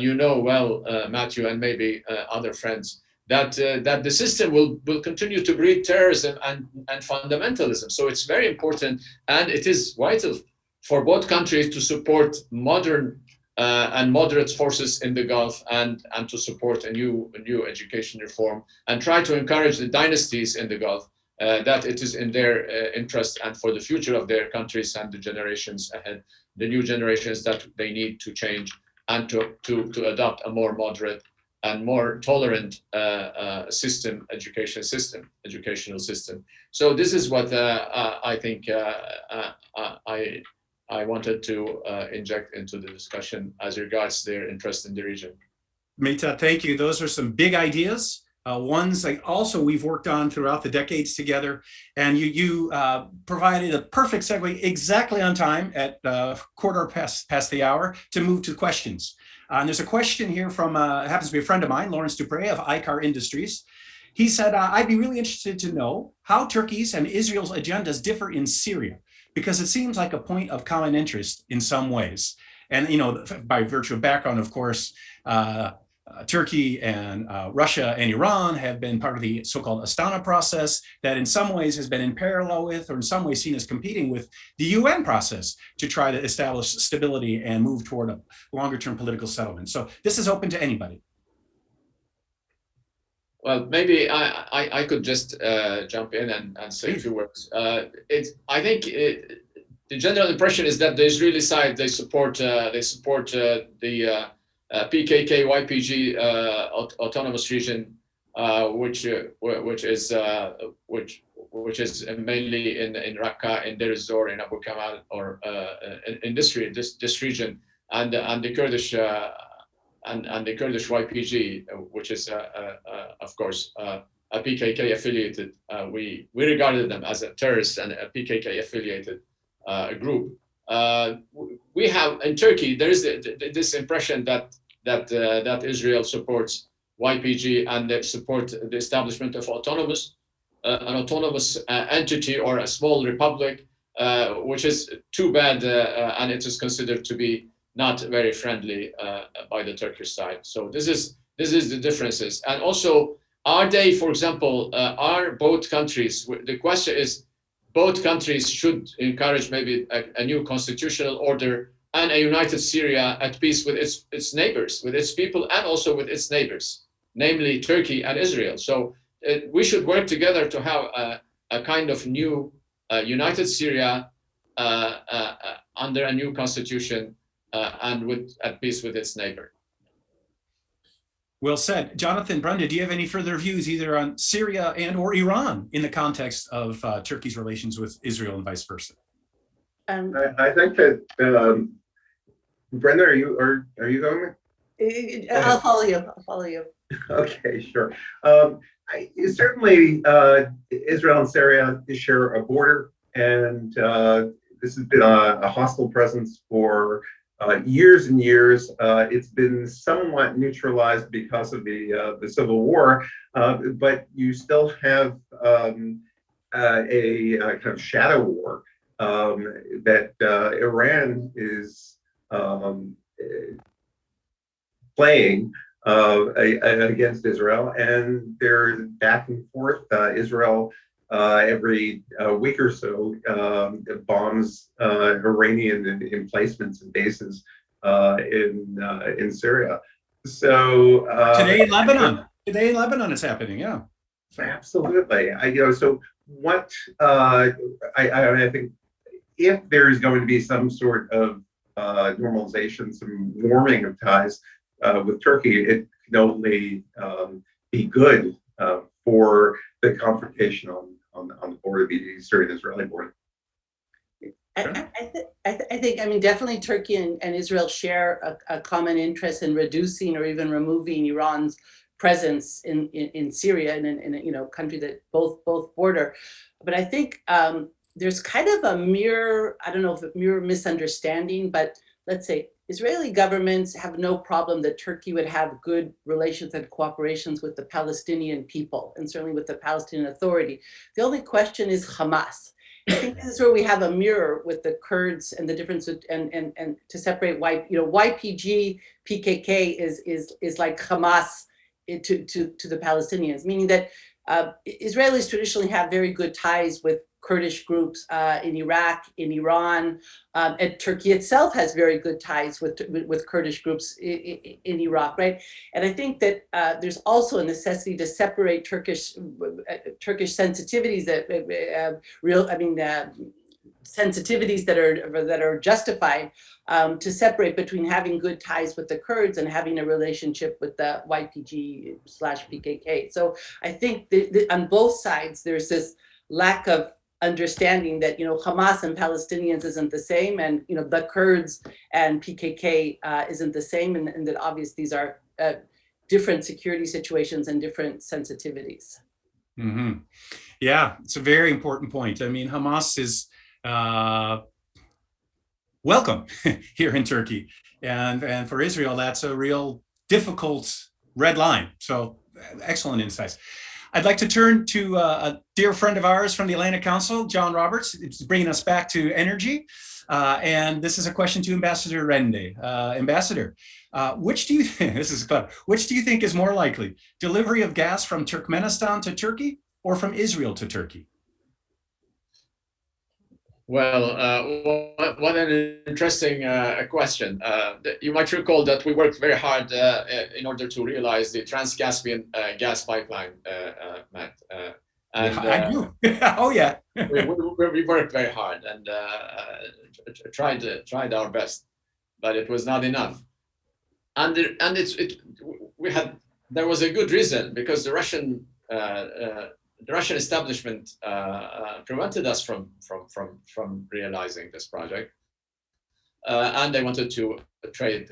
Matthew and maybe other friends, that the system will continue to breed terrorism and fundamentalism. So it's very important, and it is vital for both countries to support modern and moderate forces in the Gulf and to support a new education reform and try to encourage the dynasties in the Gulf that it is in their interest and for the future of their countries and the generations ahead, the new generations, that they need to change and to adopt a more moderate and more tolerant educational system. So this is what I think I wanted to inject into the discussion as regards their interest in the region. Meta, thank you. Those are some big ideas. Ones like also we've worked on throughout the decades together, and you provided a perfect segue exactly on time at quarter past the hour to move to questions. And there's a question here from happens to be a friend of mine, Lawrence Dupre of ICAR Industries. He said, I'd be really interested to know how Turkey's and Israel's agendas differ in Syria, because it seems like a point of common interest in some ways. And, by virtue of background, of course, Turkey and Russia and Iran have been part of the so-called Astana process that in some ways has been in parallel with, or in some ways seen as competing with, the UN process to try to establish stability and move toward a longer-term political settlement. So this is open to anybody. Well, maybe I could just jump in and say a few words. I think the general impression is that the Israeli side, they support the PKK YPG autonomous region, which is mainly in Raqqa, in Deir ez-Zor, in Abu Kamal, or in this region, and the Kurdish and the Kurdish YPG, which is, of course, a PKK affiliated. We regarded them as a terrorist and a PKK affiliated group. We have in Turkey, there is this impression that Israel supports YPG and they support the establishment of an autonomous entity or a small republic, which is too bad, and it is considered to be not very friendly by the Turkish side. So this is the differences. And also, are they, for example, are both countries? The question is, both countries should encourage maybe a new constitutional order and a united Syria at peace with its neighbors, with its people, and also with its neighbors, namely Turkey and Israel. So we should work together to have a kind of new united Syria under a new constitution and at peace with its neighbor. Well said. Jonathan, Brenda, do you have any further views either on Syria and or Iran in the context of Turkey's relations with Israel and vice versa? I think that Brenda, are you going? I'll follow you. Okay, sure. Certainly, Israel and Syria share a border, and this has been a hostile presence for years and years. It's been somewhat neutralized because of the civil war, but you still have a kind of shadow war that Iran is playing against Israel, and they're back and forth. Israel every week or so bombs Iranian emplacements and bases in Syria. So today in Lebanon it's happening. Yeah, absolutely. So what I think, if there is going to be some sort of normalization, some warming of ties with Turkey, it can only be good for the confrontation on the border, the Syrian-Israeli border. I think, definitely Turkey and Israel share a common interest in reducing or even removing Iran's presence in Syria and in a country that both border. But I think there's kind of a mirror, I don't know if a mirror misunderstanding, but let's say Israeli governments have no problem that Turkey would have good relations and cooperations with the Palestinian people and certainly with the Palestinian Authority. The only question is Hamas. I think this is where we have a mirror with the Kurds and the difference and to separate YPG, PKK is like Hamas to the Palestinians, meaning that Israelis traditionally have very good ties with Kurdish groups in Iraq, in Iran, and Turkey itself has very good ties with Kurdish groups in Iraq, right? And I think that there's also a necessity to separate Turkish sensitivities sensitivities that are justified to separate between having good ties with the Kurds and having a relationship with the YPG/PKK. So I think on both sides there's this lack of understanding that Hamas and Palestinians isn't the same, and the Kurds and PKK isn't the same, and that obviously these are different security situations and different sensitivities. Mm-hmm. Yeah, it's a very important point. Hamas is welcome here in Turkey, and for Israel that's a real difficult red line. So excellent insights. I'd like to turn to a dear friend of ours from the Atlantic Council, John Roberts. It's bringing us back to energy. And this is a question to Ambassador Rende. Ambassador, which do you think is more likely? Delivery of gas from Turkmenistan to Turkey or from Israel to Turkey? Well, what an interesting question. You might recall that we worked very hard in order to realize the Trans-Caspian gas pipeline, Matt. I do. Oh, yeah. we worked very hard and tried our best, but it was not enough. And there was a good reason, because the Russian establishment prevented us from realizing this project, and they wanted to trade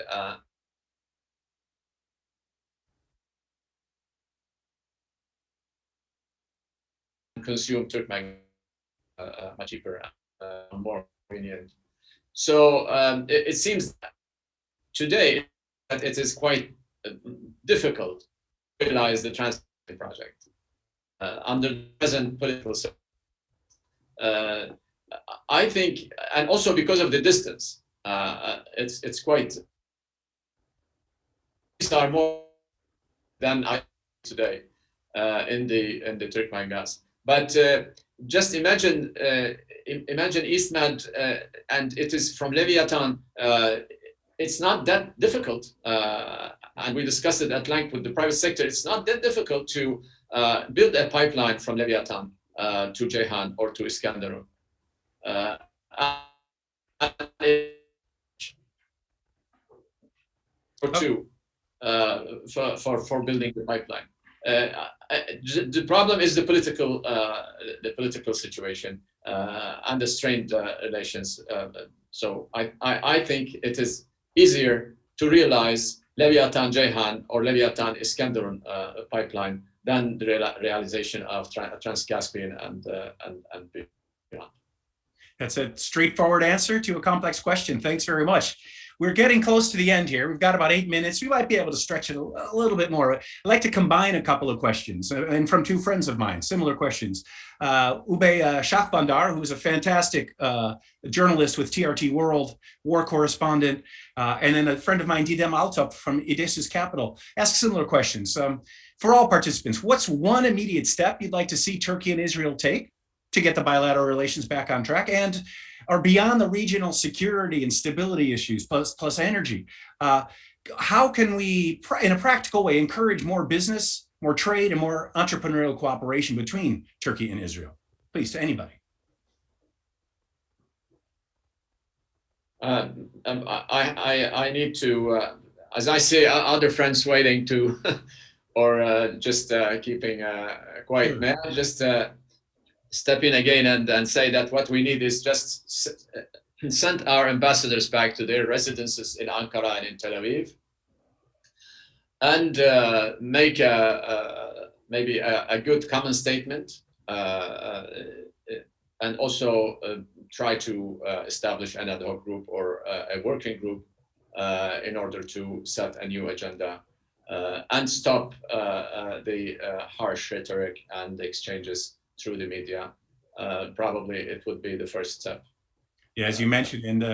consume Turkmen much cheaper, more convenient. So it seems today that it is quite difficult to realize the Trans-Caspian project under the present political system. I think, and also because of the distance, it's quite. These are more than I today in the Turkmen gas. But just imagine East Med, and it is from Leviathan. It's not that difficult, and we discussed it at length with the private sector. It's not that difficult to build a pipeline from Leviathan to Ceyhan or to Iskenderun. For two, for building the pipeline. The problem is the political situation and the strained relations. So I think it is easier to realize Leviathan Ceyhan or Leviathan Iskenderun pipeline than the realization of Trans-Caspian and beyond. That's a straightforward answer to a complex question. Thanks very much. We're getting close to the end here. We've got about 8 minutes. We might be able to stretch it a little bit more. I'd like to combine a couple of questions, and from two friends of mine, similar questions. Ubay Shahbandar, who's a fantastic journalist with TRT World, war correspondent, and then a friend of mine, Didem Altop from Edessa's capital, ask similar questions. For all participants, what's one immediate step you'd like to see Turkey and Israel take to get the bilateral relations back on track and are beyond the regional security and stability issues plus energy? How can we, in a practical way, encourage more business, more trade, and more entrepreneurial cooperation between Turkey and Israel? Please, to anybody. I need to, as I say, other friends waiting to, or just keeping quiet, man, just step in again and say that what we need is just send our ambassadors back to their residences in Ankara and in Tel Aviv, and make maybe a good common statement, and also try to establish an ad hoc group or a working group in order to set a new agenda and stop the harsh rhetoric and exchanges through the media. Probably it would be the first step. Yeah, as you mentioned,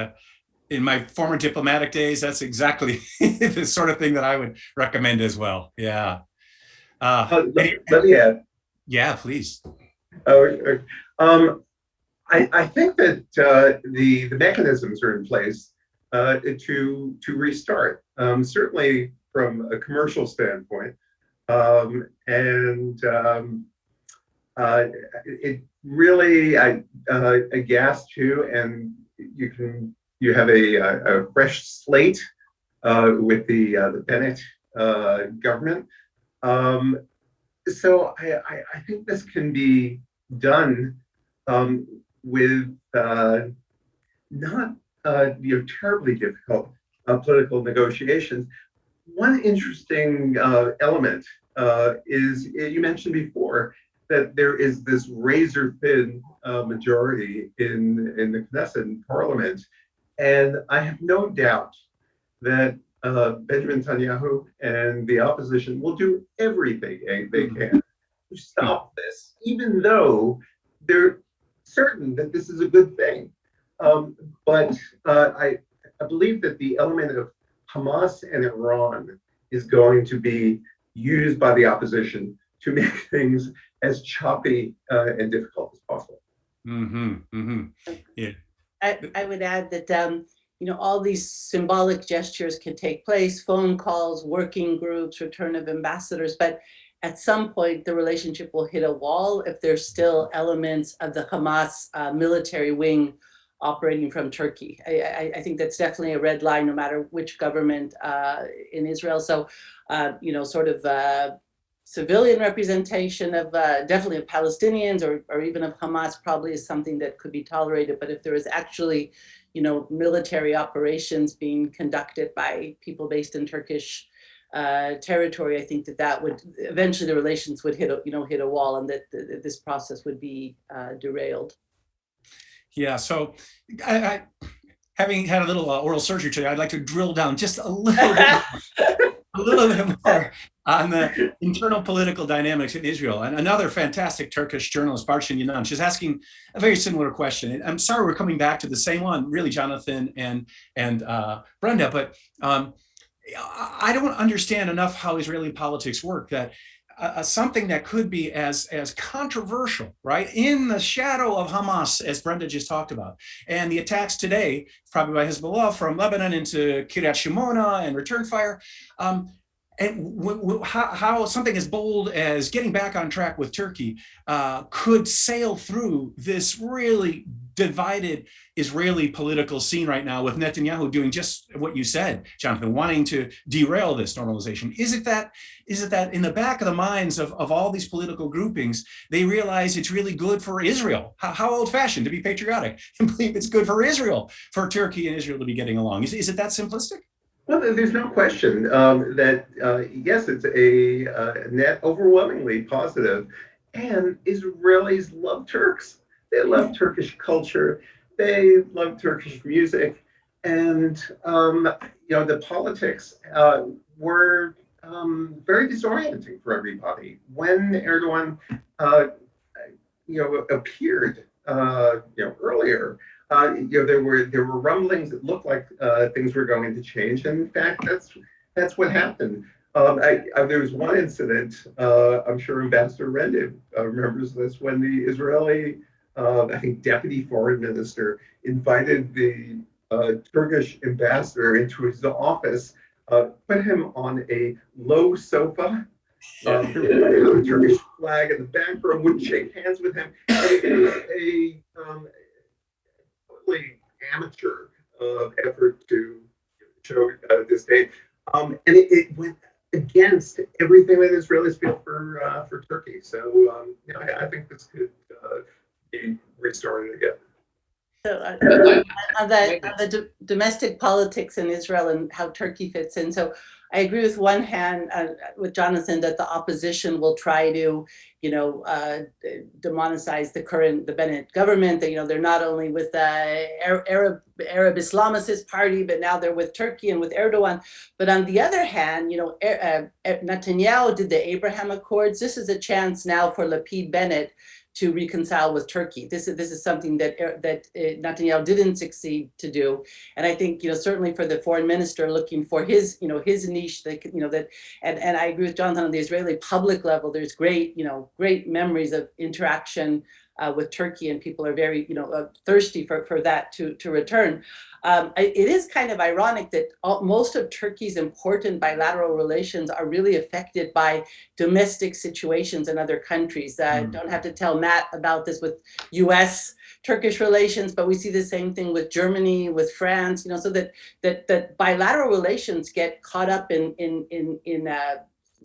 in my former diplomatic days, that's exactly the sort of thing that I would recommend as well. Yeah. Let me add. Yeah, please. I think that the mechanisms are in place to restart. Certainly from a commercial standpoint, it really a gas too, and you have a fresh slate with the Bennett government. So I think this can be done with not terribly difficult political negotiations. One interesting element is, you mentioned before, that there is this razor-thin majority in the Knesset Parliament, and I have no doubt that Benjamin Netanyahu and the opposition will do everything they can to stop this, even though they're certain that this is a good thing. But I believe that the element of Hamas and Iran is going to be used by the opposition to make things as choppy and difficult as possible. Yeah. I would add that all these symbolic gestures can take place: phone calls, working groups, return of ambassadors. But at some point, the relationship will hit a wall if there's still elements of the Hamas military wing operating from Turkey. I think that's definitely a red line, no matter which government in Israel. So, sort of civilian representation of definitely of Palestinians or even of Hamas probably is something that could be tolerated. But if there is actually, military operations being conducted by people based in Turkish territory, I think that would eventually the relations would hit a wall, and that this process would be derailed. Yeah. So, having had a little oral surgery today, I'd like to drill down just a little bit more on the internal political dynamics in Israel. And another fantastic Turkish journalist, Barchin Yanan, she's asking a very similar question. And I'm sorry we're coming back to the same one, really, Jonathan and Brenda, but I don't understand enough how Israeli politics work, that something that could be as controversial, right, in the shadow of Hamas, as Brenda just talked about, and the attacks today, probably by Hezbollah from Lebanon into Kiryat Shimona and return fire, and how something as bold as getting back on track with Turkey could sail through this really divided Israeli political scene right now, with Netanyahu doing just what you said, Jonathan, wanting to derail this normalization. Is it that in the back of the minds of all these political groupings, they realize it's really good for Israel? How old-fashioned to be patriotic and believe it's good for Israel, for Turkey and Israel to be getting along? Is it that simplistic? Well, there's no question that, yes, it's a net overwhelmingly positive, and Israelis love Turks. They love Turkish culture. They love Turkish music. And, the politics were very disorienting for everybody. When Erdogan, appeared, earlier, there were rumblings that looked like things were going to change, and in fact, that's what happened. There was one incident, I'm sure Ambassador Rende remembers this, when the Israeli, I think, deputy foreign minister invited the Turkish ambassador into his office, put him on a low sofa. There was a Turkish flag in the background, wouldn't shake hands with him. It was a totally amateur effort to show disdain, and it went against everything that Israelis feel for Turkey. So I think this could be restarted again. So on the domestic politics in Israel and how Turkey fits in. So I agree with one hand with Jonathan that the opposition will try to, demonize the Bennett government. That they're not only with the Arab Islamicist party, but now they're with Turkey and with Erdogan. But on the other hand, Netanyahu did the Abraham Accords. This is a chance now for Lapid Bennett to reconcile with Turkey. This is something that Netanyahu didn't succeed to do, and I think certainly for the foreign minister looking for his his niche, and I agree with Jonathan on the Israeli public level. There's great memories of interaction with Turkey, and people are very thirsty for that to return. It is kind of ironic that most of Turkey's important bilateral relations are really affected by domestic situations in other countries. Don't have to tell Matt about this with U.S.-Turkish relations, but we see the same thing with Germany, with France. So that bilateral relations get caught up in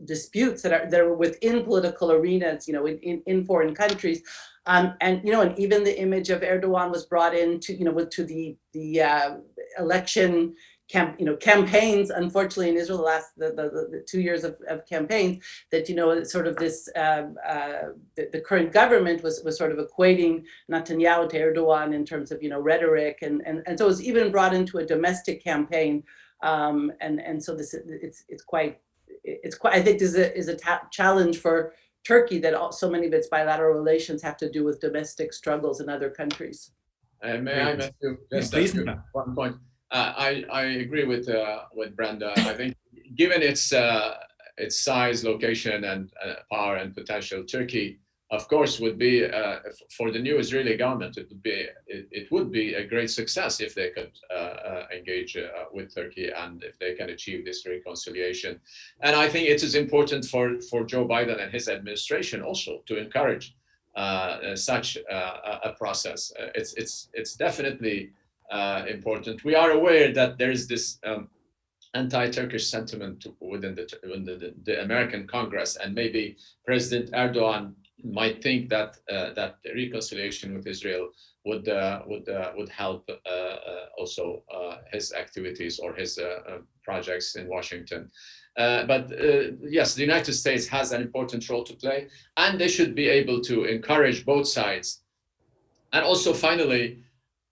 disputes that are within political arenas, in foreign countries. And even the image of Erdogan was brought into, to the election campaigns. Unfortunately, in Israel, the 2 years of campaigns, that sort of this the current government was sort of equating Netanyahu to Erdogan in terms of rhetoric, and so it was even brought into a domestic campaign, and so it's quite I think this is a challenge for Turkey, that so many of its bilateral relations have to do with domestic struggles in other countries. May I, Matthew, just ask you one point? I agree with Brenda. I think given its size, location, and power and potential, Turkey, of course, would be for the new Israeli government. It would be a great success if they could engage with Turkey, and if they can achieve this reconciliation. And I think it is important for Joe Biden and his administration also to encourage such a process. It's definitely important. We are aware that there is this anti-Turkish sentiment within the American Congress, and maybe President Erdogan might think that that reconciliation with Israel would help also his activities or his projects in Washington. But yes, the United States has an important role to play, and they should be able to encourage both sides. And also, finally,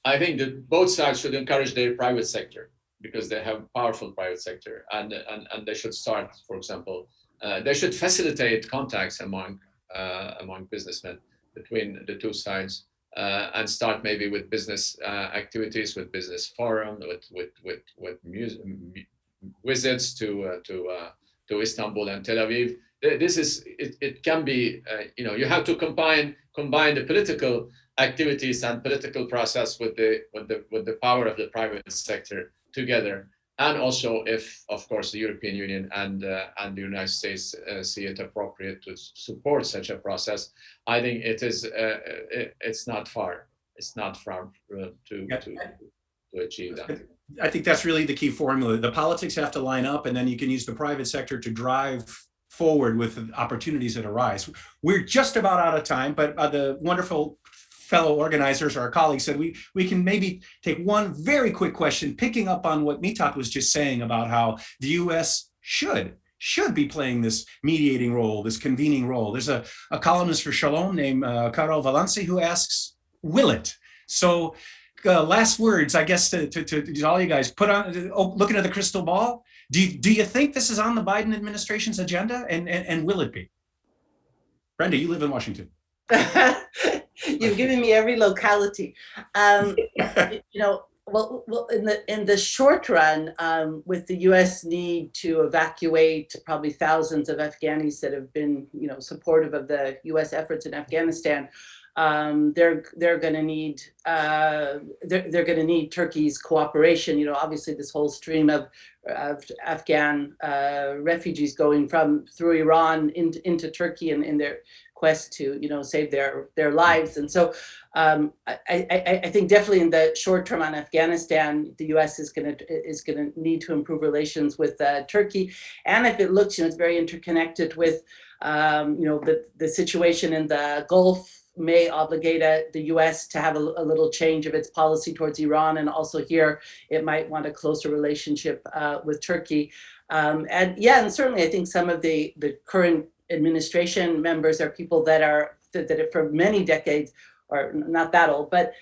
I think that both sides should encourage their private sector, because they have powerful private sector, and they should start, for example, they should facilitate contacts among businessmen between the two sides, and start maybe with business activities, with business forum, with visits to Istanbul and Tel Aviv. This is it can be you have to combine the political activities and political process with the power of the private sector together. And also, if of course the European Union and the United States see it appropriate to support such a process, I think it's not far to achieve that. I think that's really the key formula. The politics have to line up, and then you can use the private sector to drive forward with opportunities that arise. We're just about out of time, but the wonderful fellow organizers, our colleagues, said we can maybe take one very quick question, picking up on what Mithat was just saying about how the US should be playing this mediating role, this convening role. There's a columnist for Shalom named Carol Valanci who asks, will it? So last words, I guess, to all you guys, looking at the crystal ball, do you think this is on the Biden administration's agenda, and will it be? Brenda, you live in Washington. You've given me every locality. Well, in the short run, with the U.S. need to evacuate probably thousands of Afghanis that have been, supportive of the U.S. efforts in Afghanistan, they're going to need Turkey's cooperation. Obviously, this whole stream of Afghan refugees going through Iran into Turkey and in their quest to save their lives. And so I think definitely in the short term on Afghanistan, the U.S. is going to need to improve relations with Turkey. And if it looks, it's very interconnected with the situation in the Gulf may obligate the U.S. to have a little change of its policy towards Iran, and also here it might want a closer relationship with Turkey. And certainly I think some of the current administration members are people that for many decades, or not that old, but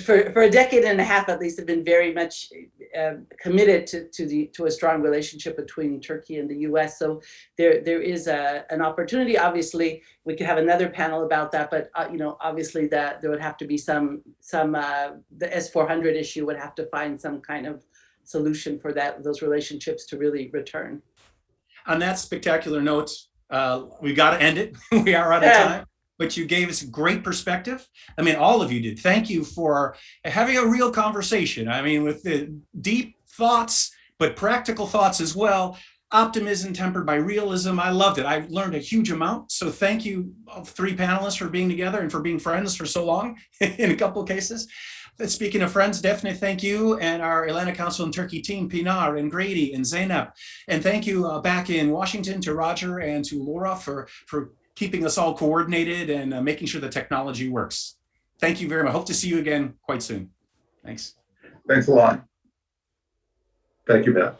for a decade and a half at least, have been very much committed to a strong relationship between Turkey and the U.S. So there is an opportunity. Obviously, we could have another panel about that, but obviously there would have to be some the S-400 issue would have to find some kind of solution for those relationships to really return. On that spectacular note, we got to end it. We are out of time. But you gave us great perspective. I mean, all of you did. Thank you for having a real conversation. I mean, with the deep thoughts, but practical thoughts as well. Optimism tempered by realism. I loved it. I learned a huge amount. So thank you, three panelists, for being together and for being friends for so long in a couple of cases. But speaking of friends, Daphne, thank you, and our Atlantic Council and Turkey team, Pinar and Grady and Zeynep. And thank you back in Washington to Roger and to Laura for keeping us all coordinated and making sure the technology works. Thank you very much. Hope to see you again quite soon. Thanks. Thanks a lot. Thank you, Matt.